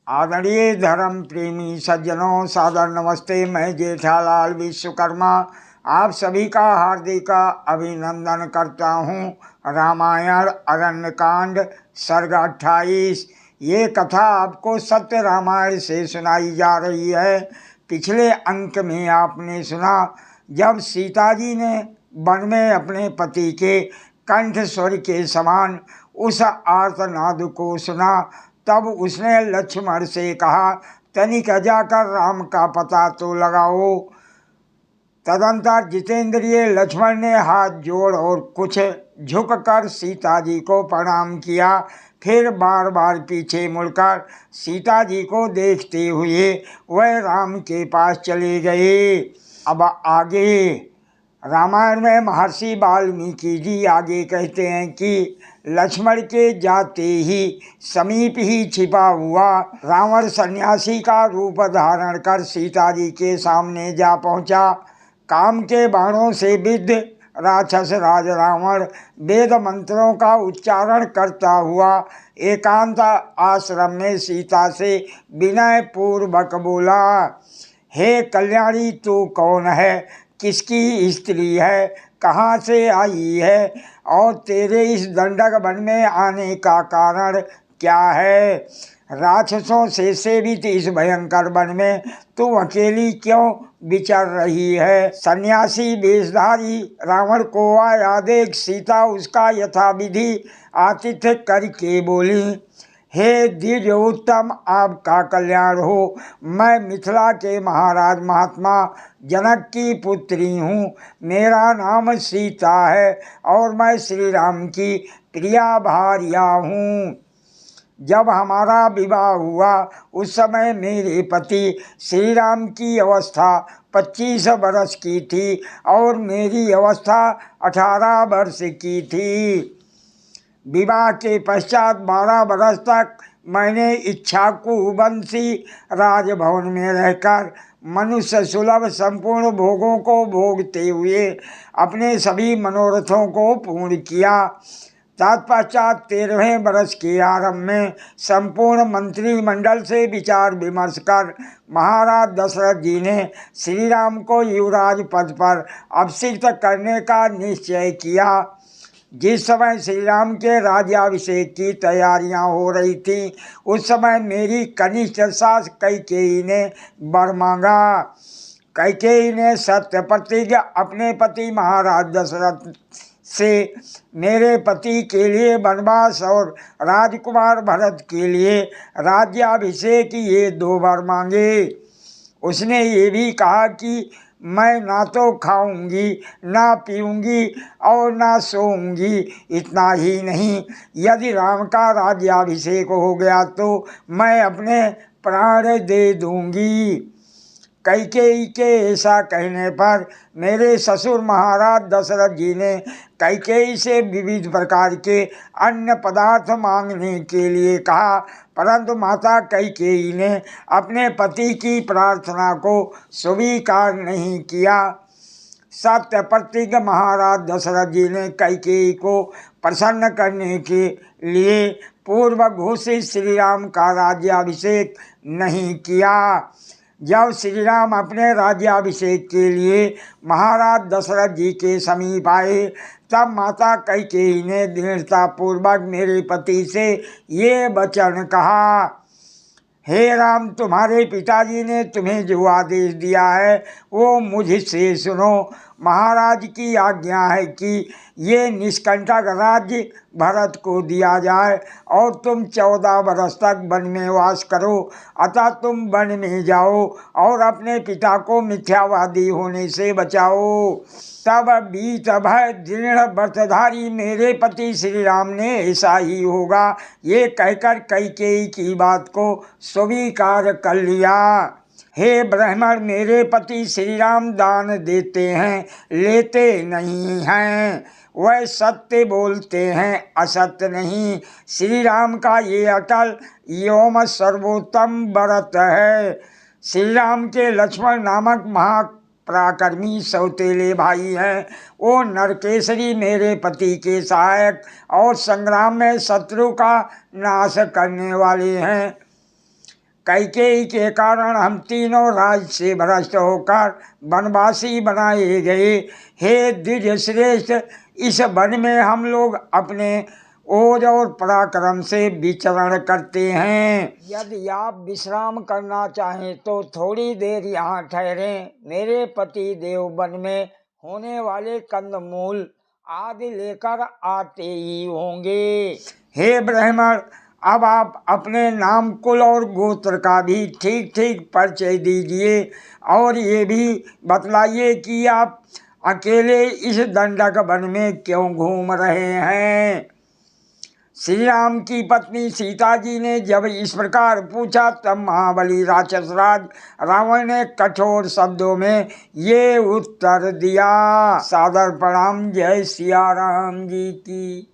आदरणीय धर्म प्रेमी सज्जनों, सादर नमस्ते। मैं जेठालाल विश्वकर्मा आप सभी का हार्दिक अभिनंदन करता हूँ। रामायण अरण्यकांड सर्ग 28। ये कथा आपको सत्य रामायण से सुनाई जा रही है। पिछले अंक में आपने सुना जब सीता जी ने वन में अपने पति के कंठ स्वर के समान उस आर्तनाद को सुना, तब उसने लक्ष्मण से कहा, तनिक जाकर राम का पता तो लगाओ। तदंतर जितेंद्रिय लक्ष्मण ने हाथ जोड़ और कुछ झुककर सीता जी को प्रणाम किया। फिर बार बार पीछे मुड़कर सीता जी को देखते हुए वह राम के पास चले गए। अब आगे रामायण में महर्षि वाल्मीकि जी आगे कहते हैं कि लक्ष्मण के जाते ही समीप ही छिपा हुआ रावण सन्यासी का रूप धारण कर सीता जी के सामने जा पहुंचा। काम के बाणों से विद्ध राक्षस राज रावण वेद मंत्रों का उच्चारण करता हुआ एकांत आश्रम में सीता से विनय पूर्वक बोला, हे कल्याणी, तू कौन है, किसकी स्त्री है, कहाँ से आई है और तेरे इस दंडक वन में आने का कारण क्या है? राक्षसों से सेवित इस भयंकर वन में तू अकेली क्यों विचर रही है? सन्यासी वेशधारी रावण को आया देख सीता उसका यथाविधि आतिथ्य करके बोली, हे द्विज उत्तम, आपका कल्याण हो। मैं मिथिला के महाराज महात्मा जनक की पुत्री हूँ। मेरा नाम सीता है और मैं श्री राम की प्रिया भार्या हूँ। जब हमारा विवाह हुआ उस समय मेरे पति श्री राम की अवस्था 25 वर्ष की थी और मेरी अवस्था 18 वर्ष की थी। विवाह के पश्चात 12 वर्ष तक मैंने इक्ष्वाकुवंशी राजभवन में रहकर मनुष्य सुलभ संपूर्ण भोगों को भोगते हुए अपने सभी मनोरथों को पूर्ण किया। तत्पश्चात 13वें वर्ष के आरंभ में संपूर्ण मंत्रिमंडल से विचार विमर्श कर महाराज दशरथ जी ने श्री राम को युवराज पद पर अभिषिक्त करने का निश्चय किया। जिस समय श्री राम के राज्याभिषेक की तैयारियां हो रही थी उस समय मेरी कनिष्ठ सास कैकेयी ने वर मांगा। कैकेयी ने सत्य प्रतिज्ञा अपने पति महाराज दशरथ से मेरे पति के लिए वनवास और राजकुमार भरत के लिए राज्याभिषेक ये 2 वर मांगे। उसने ये भी कहा कि मैं ना तो खाऊंगी, ना पीऊंगी और ना सोऊंगी। इतना ही नहीं, यदि राम का राज्याभिषेक हो गया तो मैं अपने प्राण दे दूंगी। कैकेयी के ऐसा कहने पर मेरे ससुर महाराज दशरथ जी ने कैकेयी से विविध प्रकार के अन्य पदार्थ मांगने के लिए कहा, परंतु माता कैकेयी ने अपने पति की प्रार्थना को स्वीकार नहीं किया। सत्य प्रतिज्ञ महाराज दशरथ जी ने कैकेयी को प्रसन्न करने के लिए पूर्व घोषित श्री राम का राज्याभिषेक नहीं किया। जब श्री राम अपने राज्याभिषेक के लिए महाराज दशरथ जी के समीप आए तब माता कैकेयी ने दृढ़तापूर्वक मेरे पति से ये वचन कहा, हे राम, तुम्हारे पिताजी ने तुम्हें जो आदेश दिया है वो मुझसे सुनो। महाराज की आज्ञा है कि ये निष्कंटक राज्य भरत को दिया जाए और तुम 14 वर्ष तक वन में वास करो। अतः तुम वन में जाओ और अपने पिता को मिथ्यावादी होने से बचाओ। तब बीत भय दृढ़ व्रतधारी मेरे पति श्री राम ने ऐसा ही होगा ये कहकर कैकेयी की बात को स्वीकार कर लिया। हे ब्राह्मण, मेरे पति श्री राम दान देते हैं, लेते नहीं हैं। वह सत्य बोलते हैं, असत्य नहीं। श्री राम का ये अटल एवं सर्वोत्तम व्रत है। श्री राम के लक्ष्मण नामक महापराक्रमी सौतेले भाई हैं। वो नरकेसरी मेरे पति के सहायक और संग्राम में शत्रु का नाश करने वाले हैं। कैकेयी के कारण हम तीनों राज्य से भ्रष्ट होकर वनवासी बनाए गए। हे द्विज श्रेष्ठ, इस वन में हम लोग अपने ओज और पराक्रम से विचरण करते हैं। यदि आप विश्राम करना चाहें तो थोड़ी देर यहाँ ठहरें। मेरे पति देव वन में होने वाले कंदमूल आदि लेकर आते ही होंगे। हे ब्राह्मण, अब आप अपने नाम, कुल और गोत्र का भी ठीक ठीक परिचय दीजिए और ये भी बतलाइए कि आप अकेले इस दंडक वन में क्यों घूम रहे हैं। श्री राम की पत्नी सीता जी ने जब इस प्रकार पूछा तब महाबली राक्षस राज रावण ने कठोर शब्दों में ये उत्तर दिया। सादर प्रणाम। जय सिया राम जी की।